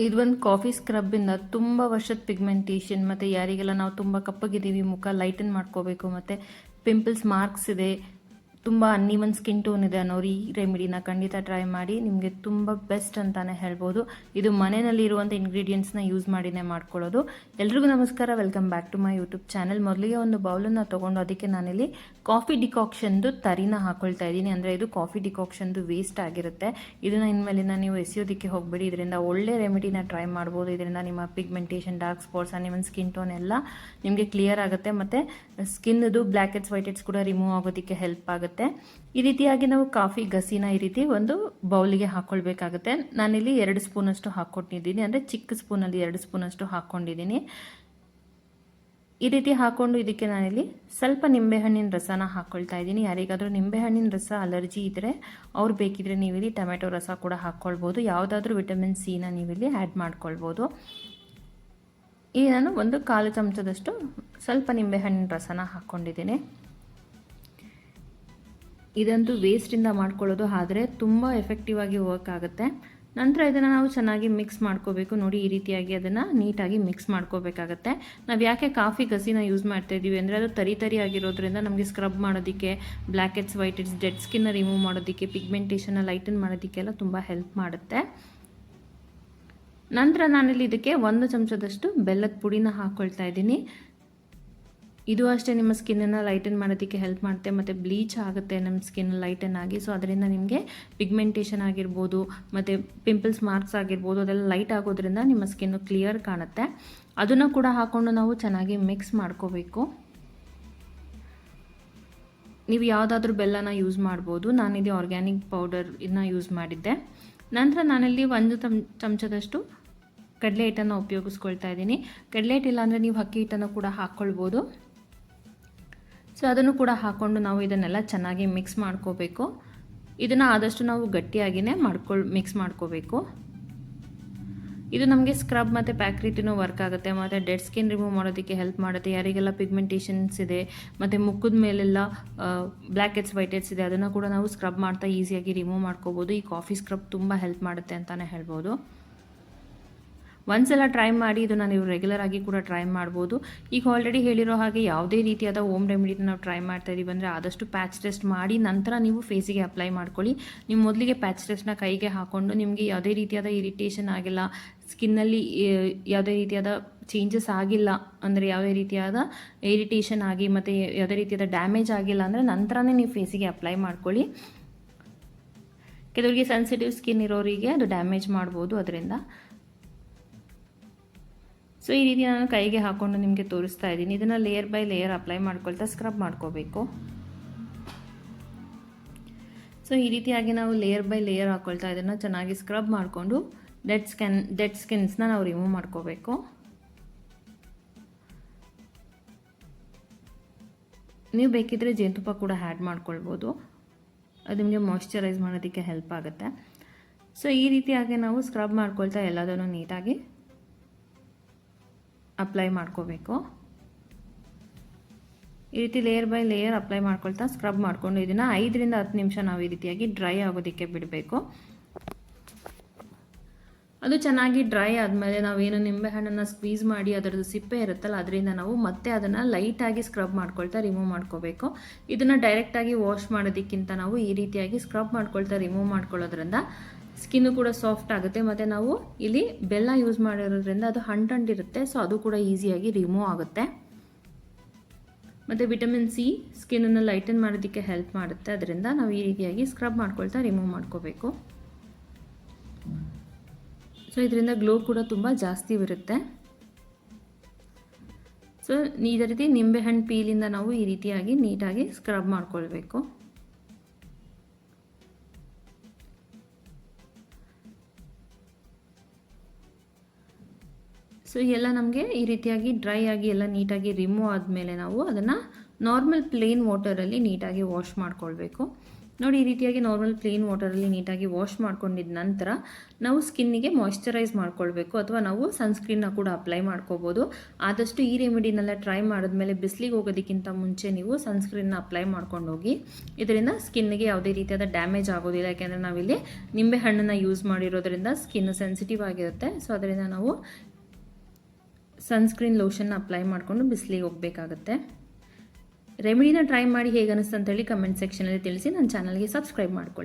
ಇದು ಒಂದು ಕಾಫಿ ಸ್ಕ್ರಬ್ಬಿಂದ ತುಂಬ ವರ್ಷದ ಪಿಗ್ಮೆಂಟೇಷನ್ ಮತ್ತು ಯಾರಿಗೆಲ್ಲ ನಾವು ತುಂಬ ಕಪ್ಪಗಿದ್ದೀವಿ, ಮುಖ ಲೈಟನ್ ಮಾಡ್ಕೋಬೇಕು ಮತ್ತು ಪಿಂಪಲ್ಸ್ ಮಾರ್ಕ್ಸ್ ಇದೆ, ತುಂಬ ಅನ್ನೀವನ್ ಸ್ಕಿನ್ ಟೋನ್ ಇದೆ ಅನ್ನೋರು ಈ ರೆಮಿಡಿನ ಖಂಡಿತ ಟ್ರೈ ಮಾಡಿ. ನಿಮಗೆ ತುಂಬ ಬೆಸ್ಟ್ ಅಂತಾನೆ ಹೇಳ್ಬೋದು. ಇದು ಮನೆಯಲ್ಲಿ ಇರುವಂಥ ಇಂಗ್ರೀಡಿಯೆಂಟ್ಸ್ನ ಯೂಸ್ ಮಾಡಿನೇ ಮಾಡ್ಕೊಳ್ಳೋದು. ಎಲ್ರಿಗೂ ನಮಸ್ಕಾರ, welcome back to my YouTube channel. ಮೊದಲಿಗೆ ಒಂದು ಬೌಲನ್ನು ತೊಗೊಂಡು ಅದಕ್ಕೆ ನಾನಿಲ್ಲಿ ಕಾಫಿ ಡಿಕಾಕ್ಷನ್ದು ತರಿನ ಹಾಕೊಳ್ತಾ ಇದ್ದೀನಿ. ಅಂದರೆ ಇದು ಕಾಫಿ ಡಿಕಾಕ್ಷನ್ದು ವೇಸ್ಟ್ ಆಗಿರುತ್ತೆ. ಇದನ್ನು ಇನ್ಮೇಲಿಂದ ನೀವು ಎಸೆಯೋದಕ್ಕೆ ಹೋಗಬೇಡಿ. ಇದರಿಂದ ಒಳ್ಳೆ ರೆಮಿಡಿನ ಟ್ರೈ ಮಾಡ್ಬೋದು. ಇದರಿಂದ ನಿಮ್ಮ pigmentation, dark spots, uneven skin tone ಎಲ್ಲ ನಿಮಗೆ ಕ್ಲಿಯರ್ ಆಗುತ್ತೆ ಮತ್ತು ಸ್ಕಿನ್ದು ಬ್ಲ್ಯಾಕ್ ಹೆಡ್ಸ್, ವೈಟ್ ಹೆಡ್ಸ್ ಕೂಡ ರಿಮೂವ್ ಆಗೋದಕ್ಕೆ ಹೆಲ್ಪ್ ಆಗುತ್ತೆ. ಈ ರೀತಿಯಾಗಿ ನಾವು ಕಾಫಿ ಗಸಿನ ಈ ರೀತಿ ಒಂದು ಬೌಲಿಗೆ ಹಾಕೊಳ್ಬೇಕಾಗುತ್ತೆ. ನಾನಿಲ್ಲಿ 2 ಸ್ಪೂನಷ್ಟು ಹಾಕ್ಕೊಟ್ಟಿದ್ದೀನಿ, ಅಂದರೆ ಚಿಕ್ಕ ಸ್ಪೂನಲ್ಲಿ 2 ಸ್ಪೂನಷ್ಟು ಹಾಕ್ಕೊಂಡಿದ್ದೀನಿ. ಈ ರೀತಿ ಹಾಕ್ಕೊಂಡು ಇದಕ್ಕೆ ನಾನಿಲ್ಲಿ ಸ್ವಲ್ಪ ನಿಂಬೆಹಣ್ಣಿನ ರಸನ ಹಾಕ್ಕೊಳ್ತಾ ಇದ್ದೀನಿ. ಯಾರಿಗಾದರೂ ನಿಂಬೆಹಣ್ಣಿನ ರಸ ಅಲರ್ಜಿ ಇದ್ದರೆ ಅವ್ರು ಬೇಕಿದ್ರೆ ನೀವಿಲ್ಲಿ ಟೊಮೆಟೊ ರಸ ಕೂಡ ಹಾಕ್ಕೊಳ್ಬೋದು. ಯಾವುದಾದ್ರೂ ವಿಟಮಿನ್ ಸಿನ ನೀವಿಲ್ಲಿ ಆ್ಯಡ್ ಮಾಡ್ಕೊಳ್ಬೋದು. ಈಗ ನಾನು ಒಂದು 1/4 ಚಮಚದಷ್ಟು ಸ್ವಲ್ಪ ನಿಂಬೆಹಣ್ಣಿನ ರಸನ ಹಾಕ್ಕೊಂಡಿದ್ದೀನಿ. ಇದಂತೂ ವೇಸ್ಟಿಂದ ಮಾಡ್ಕೊಳ್ಳೋದು, ಆದರೆ ತುಂಬ ಎಫೆಕ್ಟಿವ್ ಆಗಿ ವರ್ಕ್ ಆಗುತ್ತೆ. ನಂತರ ಇದನ್ನು ನಾವು ಚೆನ್ನಾಗಿ ಮಿಕ್ಸ್ ಮಾಡ್ಕೋಬೇಕು. ನೋಡಿ, ಈ ರೀತಿಯಾಗಿ ಅದನ್ನು ನೀಟಾಗಿ ಮಿಕ್ಸ್ ಮಾಡ್ಕೋಬೇಕಾಗತ್ತೆ. ನಾವು ಯಾಕೆ ಕಾಫಿ ಗಸಿನ ಯೂಸ್ ಮಾಡ್ತಾ ಇದ್ದೀವಿ ಅಂದರೆ ಅದು ತರಿ ಆಗಿರೋದ್ರಿಂದ ನಮಗೆ ಸ್ಕ್ರಬ್ ಮಾಡೋದಕ್ಕೆ, black heads, white heads, dead ಸ್ಕಿನ್ನ ರಿಮೂವ್ ಮಾಡೋದಕ್ಕೆ, ಪಿಗ್ಮೆಂಟೇಷನ್ನ ಲೈಟನ್ ಮಾಡೋದಕ್ಕೆಲ್ಲ ತುಂಬ ಹೆಲ್ಪ್ ಮಾಡುತ್ತೆ. ನಂತರ ನಾನಿಲ್ಲಿ ಇದಕ್ಕೆ 1 ಚಮಚದಷ್ಟು ಬೆಲ್ಲದ ಪುಡಿನ ಹಾಕ್ಕೊಳ್ತಾ ಇದ್ದೀನಿ. ಇದು ಅಷ್ಟೇ ನಿಮ್ಮ ಸ್ಕಿನ್ನನ್ನು ಲೈಟನ್ ಮಾಡೋದಕ್ಕೆ ಹೆಲ್ಪ್ ಮಾಡುತ್ತೆ ಮತ್ತು ಬ್ಲೀಚ್ ಆಗುತ್ತೆ ನಮ್ಮ ಸ್ಕಿನ್ ಲೈಟನ್ ಆಗಿ. ಸೊ ಅದರಿಂದ ನಿಮಗೆ ಪಿಗ್ಮೆಂಟೇಷನ್ ಆಗಿರ್ಬೋದು ಮತ್ತು ಪಿಂಪಲ್ಸ್ ಮಾರ್ಕ್ಸ್ ಆಗಿರ್ಬೋದು ಅದೆಲ್ಲ ಲೈಟ್ ಆಗೋದ್ರಿಂದ ನಿಮ್ಮ ಸ್ಕಿನ್ನು ಕ್ಲಿಯರ್ ಕಾಣುತ್ತೆ. ಅದನ್ನು ಕೂಡ ಹಾಕ್ಕೊಂಡು ನಾವು ಚೆನ್ನಾಗಿ ಮಿಕ್ಸ್ ಮಾಡ್ಕೋಬೇಕು. ನೀವು ಯಾವುದಾದ್ರೂ ಬೆಲ್ಲನ ಯೂಸ್ ಮಾಡ್ಬೋದು. ನಾನಿಲ್ಲಿ ಆರ್ಗ್ಯಾನಿಕ್ ಪೌಡರ್ ಇದನ್ನ ಯೂಸ್ ಮಾಡಿದ್ದೆ. ನಂತರ ನಾನಿಲ್ಲಿ 1 ಚಮಚದಷ್ಟು ಕಡಲೆ ಹಿಟ್ಟನ್ನು ಉಪಯೋಗಿಸ್ಕೊಳ್ತಾ ಇದ್ದೀನಿ. ಕಡಲೆ ಹಿಟ್ಟಿಲ್ಲ ಅಂದರೆ ನೀವು ಅಕ್ಕಿ ಹಿಟ್ಟನ್ನು ಕೂಡ ಹಾಕ್ಕೊಳ್ಬೋದು. ಸೊ ಅದನ್ನು ಕೂಡ ಹಾಕ್ಕೊಂಡು ನಾವು ಇದನ್ನೆಲ್ಲ ಚೆನ್ನಾಗಿ ಮಿಕ್ಸ್ ಮಾಡ್ಕೋಬೇಕು. ಇದನ್ನು ಆದಷ್ಟು ನಾವು ಗಟ್ಟಿಯಾಗಿಯೇ ಮಿಕ್ಸ್ ಮಾಡ್ಕೋಬೇಕು. ಇದು ನಮಗೆ ಸ್ಕ್ರಬ್ ಮತ್ತು ಪ್ಯಾಕ್ ರೀತಿಯೂ ವರ್ಕ್ ಆಗುತ್ತೆ ಮತ್ತು ಡೆಡ್ ಸ್ಕಿನ್ ರಿಮೂವ್ ಮಾಡೋದಕ್ಕೆ ಹೆಲ್ಪ್ ಮಾಡುತ್ತೆ. ಯಾರಿಗೆಲ್ಲ ಪಿಗ್ಮೆಂಟೇಷನ್ಸ್ ಇದೆ ಮತ್ತು ಮುಖದ ಮೇಲೆಲ್ಲ ಬ್ಲ್ಯಾಕ್ ಹೆಡ್ಸ್, ವೈಟ್ ಹೆಡ್ಸ್ ಇದೆ, ಅದನ್ನು ಕೂಡ ನಾವು ಸ್ಕ್ರಬ್ ಮಾಡ್ತಾ ಈಸಿಯಾಗಿ ರಿಮೂವ್ ಮಾಡ್ಕೋಬೋದು. ಈ ಕಾಫಿ ಸ್ಕ್ರಬ್ ತುಂಬ ಹೆಲ್ಪ್ ಮಾಡುತ್ತೆ ಅಂತಲೇ ಹೇಳ್ಬೋದು. ಒಂದ್ಸಲ ಟ್ರೈ ಮಾಡಿ, ಇದನ್ನು ನೀವು ರೆಗ್ಯುಲರ್ ಆಗಿ ಕೂಡ ಟ್ರೈ ಮಾಡ್ಬೋದು. ಈಗ ಆಲ್ರೆಡಿ ಹೇಳಿರೋ ಹಾಗೆ ಯಾವುದೇ ರೀತಿಯಾದ ಹೋಮ್ ರೆಮಿಡಿನ ನಾವು ಟ್ರೈ ಮಾಡ್ತಾ ಇದ್ದೀವಿ ಅಂದರೆ ಆದಷ್ಟು ಪ್ಯಾಚ್ ಟೆಸ್ಟ್ ಮಾಡಿ ನಂತರ ನೀವು ಫೇಸಿಗೆ ಅಪ್ಲೈ ಮಾಡ್ಕೊಳ್ಳಿ. ನೀವು ಮೊದಲಿಗೆ ಪ್ಯಾಚ್ ಟೆಸ್ಟ್ನ ಕೈಗೆ ಹಾಕ್ಕೊಂಡು ನಿಮಗೆ ಯಾವುದೇ ರೀತಿಯಾದ ಇರಿಟೇಷನ್ ಆಗಿಲ್ಲ, ಸ್ಕಿನ್ನಲ್ಲಿ ಯಾವುದೇ ರೀತಿಯಾದ ಚೇಂಜಸ್ ಆಗಿಲ್ಲ ಅಂದರೆ ಯಾವುದೇ ರೀತಿಯಾದ ಇರಿಟೇಷನ್ ಆಗಿ ಮತ್ತು ಯಾವುದೇ ರೀತಿಯಾದ ಡ್ಯಾಮೇಜ್ ಆಗಿಲ್ಲ ಅಂದರೆ ನಂತರನೇ ನೀವು ಫೇಸಿಗೆ ಅಪ್ಲೈ ಮಾಡ್ಕೊಳ್ಳಿ. ಕೆಲವರಿಗೆ ಸೆನ್ಸಿಟಿವ್ ಸ್ಕಿನ್ ಇರೋರಿಗೆ ಅದು ಡ್ಯಾಮೇಜ್ ಮಾಡ್ಬೋದು ಅದರಿಂದ. ಸೊ ಈ ರೀತಿ ನಾನು ಕೈಗೆ ಹಾಕ್ಕೊಂಡು ನಿಮಗೆ ತೋರಿಸ್ತಾ ಇದ್ದೀನಿ. ಇದನ್ನು ಲೇಯರ್ ಬೈ ಲೇಯರ್ ಅಪ್ಲೈ ಮಾಡ್ಕೊಳ್ತಾ ಸ್ಕ್ರಬ್ ಮಾಡ್ಕೋಬೇಕು. ಸೊ ಈ ರೀತಿಯಾಗಿ ನಾವು ಲೇಯರ್ ಬೈ ಲೇಯರ್ ಹಾಕ್ಕೊಳ್ತಾ ಇದನ್ನು ಚೆನ್ನಾಗಿ ಸ್ಕ್ರಬ್ ಮಾಡಿಕೊಂಡು ಡೆಡ್ ಸ್ಕಿನ್ಸ್ನ ನಾವು ರಿಮೂವ್ ಮಾಡ್ಕೋಬೇಕು. ನೀವು ಬೇಕಿದ್ರೆ ಜೇನುತುಪ್ಪ ಕೂಡ ಆ್ಯಡ್ ಮಾಡ್ಕೊಳ್ಬೋದು. ಅದು ನಿಮಗೆ ಮಾಯ್ಶ್ಚರೈಸ್ ಮಾಡೋದಕ್ಕೆ ಹೆಲ್ಪ್ ಆಗುತ್ತೆ. ಸೊ ಈ ರೀತಿಯಾಗಿ ನಾವು ಸ್ಕ್ರಬ್ ಮಾಡ್ಕೊಳ್ತಾ ಎಲ್ಲದನ್ನು ನೀಟಾಗಿ ಅಪ್ಲೈ ಮಾಡ್ಕೋಬೇಕು. ಈ ರೀತಿ ಲೇಯರ್ ಬೈ ಲೇಯರ್ ಅಪ್ಲೈ ಮಾಡ್ಕೊಳ್ತಾ ಸ್ಕ್ರಬ್ ಮಾಡಿಕೊಂಡು ಇದನ್ನು 5 ರಿಂದ 10 ನಿಮಿಷ ನಾವು ಈ ರೀತಿಯಾಗಿ ಡ್ರೈ ಆಗೋದಕ್ಕೆ ಬಿಡಬೇಕು. ಅದು ಚೆನ್ನಾಗಿ ಡ್ರೈ ಆದಮೇಲೆ ನಾವೇನು ನಿಂಬೆಹಣ್ಣನ್ನು ಸ್ಕ್ವೀಸ್ ಮಾಡಿ ಅದರದ್ದು ಸಿಪ್ಪೆ ಇರುತ್ತಲ್ಲ ಅದರಿಂದ ನಾವು ಮತ್ತೆ ಅದನ್ನು ಲೈಟಾಗಿ ಸ್ಕ್ರಬ್ ಮಾಡ್ಕೊಳ್ತಾ ರಿಮೂವ್ ಮಾಡ್ಕೋಬೇಕು. ಇದನ್ನು ಡೈರೆಕ್ಟಾಗಿ ವಾಶ್ ಮಾಡೋದಕ್ಕಿಂತ ನಾವು ಈ ರೀತಿಯಾಗಿ ಸ್ಕ್ರಬ್ ಮಾಡ್ಕೊಳ್ತಾ ರಿಮೂವ್ ಮಾಡ್ಕೊಳ್ಳೋದ್ರಿಂದ ಸ್ಕಿನ್ನು ಕೂಡ ಸಾಫ್ಟ್ ಆಗುತ್ತೆ ಮತ್ತು ನಾವು ಇಲ್ಲಿ ಬೆಲ್ಲ ಯೂಸ್ ಮಾಡಿರೋದ್ರಿಂದ ಅದು ಹಂಟಿರುತ್ತೆ. ಸೊ ಅದು ಕೂಡ ಈಸಿಯಾಗಿ ರಿಮೂವ್ ಆಗುತ್ತೆ ಮತ್ತು ವಿಟಮಿನ್ ಸಿ ಸ್ಕಿನ್ನನ್ನು ಲೈಟನ್ ಮಾಡೋದಕ್ಕೆ ಹೆಲ್ಪ್ ಮಾಡುತ್ತೆ. ಅದರಿಂದ ನಾವು ಈ ರೀತಿಯಾಗಿ ಸ್ಕ್ರಬ್ ಮಾಡ್ಕೊಳ್ತಾ ರಿಮೂವ್ ಮಾಡ್ಕೋಬೇಕು. ಸೊ ಇದರಿಂದ ಗ್ಲೋ ಕೂಡ ತುಂಬ ಜಾಸ್ತಿ ಬರುತ್ತೆ. ಸೊ ಇದೇ ರೀತಿ ನಿಂಬೆಹಣ್ಣು ಪೀಲಿಂದ ನಾವು ಈ ರೀತಿಯಾಗಿ ನೀಟಾಗಿ ಸ್ಕ್ರಬ್ ಮಾಡ್ಕೊಳ್ಬೇಕು. ಸೊ ಎಲ್ಲ ನಮಗೆ ಈ ರೀತಿಯಾಗಿ ಡ್ರೈ ಆಗಿ ಎಲ್ಲ ನೀಟಾಗಿ ರಿಮೂವ್ ಆದಮೇಲೆ ನಾವು ಅದನ್ನು ನಾರ್ಮಲ್ ಪ್ಲೇನ್ ವಾಟರಲ್ಲಿ ನೀಟಾಗಿ ವಾಶ್ ಮಾಡ್ಕೊಳ್ಬೇಕು. ನೋಡಿ, ಈ ರೀತಿಯಾಗಿ ನಾರ್ಮಲ್ ಪ್ಲೇನ್ ವಾಟರಲ್ಲಿ ನೀಟಾಗಿ ವಾಶ್ ಮಾಡ್ಕೊಂಡಿದ ನಂತರ ನಾವು ಸ್ಕಿನ್ನಿಗೆ ಮಾಯ್ಶ್ಚರೈಸ್ ಮಾಡ್ಕೊಳ್ಬೇಕು, ಅಥವಾ ನಾವು ಸನ್ಸ್ಕ್ರೀನ್ನ ಕೂಡ ಅಪ್ಲೈ ಮಾಡ್ಕೋಬೋದು. ಆದಷ್ಟು ಈ ರೆಮಿಡಿನೆಲ್ಲ ಟ್ರೈ ಮಾಡಿದ್ಮೇಲೆ ಬಿಸಿಲಿಗೆ ಹೋಗೋದಕ್ಕಿಂತ ಮುಂಚೆ ನೀವು ಸನ್ಸ್ಕ್ರೀನ್ನ ಅಪ್ಲೈ ಮಾಡ್ಕೊಂಡು ಹೋಗಿ. ಇದರಿಂದ ಸ್ಕಿನ್ನಿಗೆ ಯಾವುದೇ ರೀತಿಯಾದ ಡ್ಯಾಮೇಜ್ ಆಗೋದಿಲ್ಲ, ಯಾಕೆಂದರೆ ನಾವಿಲ್ಲಿ ನಿಂಬೆ ಹಣ್ಣನ್ನು ಯೂಸ್ ಮಾಡಿರೋದ್ರಿಂದ ಸ್ಕಿನ್ ಸೆನ್ಸಿಟಿವ್ ಆಗಿರುತ್ತೆ. ಸೊ ಅದರಿಂದ ನಾವು ಸನ್ಸ್ಕ್ರೀನ್ ಲೋಷನ್ನ ಅಪ್ಲೈ ಮಾಡಿಕೊಂಡು ಬಿಸಿಲಿಗೆ ಹೋಗಬೇಕಾಗತ್ತೆ. ರೆಮಿಡಿನ ಟ್ರೈ ಮಾಡಿ ಹೇಗೆ ಅನಿಸ್ತು ಅಂತೇಳಿ ಕಮೆಂಟ್ ಸೆಕ್ಷನಲ್ಲಿ ತಿಳಿಸಿ. ನನ್ನ ಚಾನಲ್ಗೆ ಸಬ್ಸ್ಕ್ರೈಬ್ ಮಾಡ್ಕೊಳ್ಳಿ.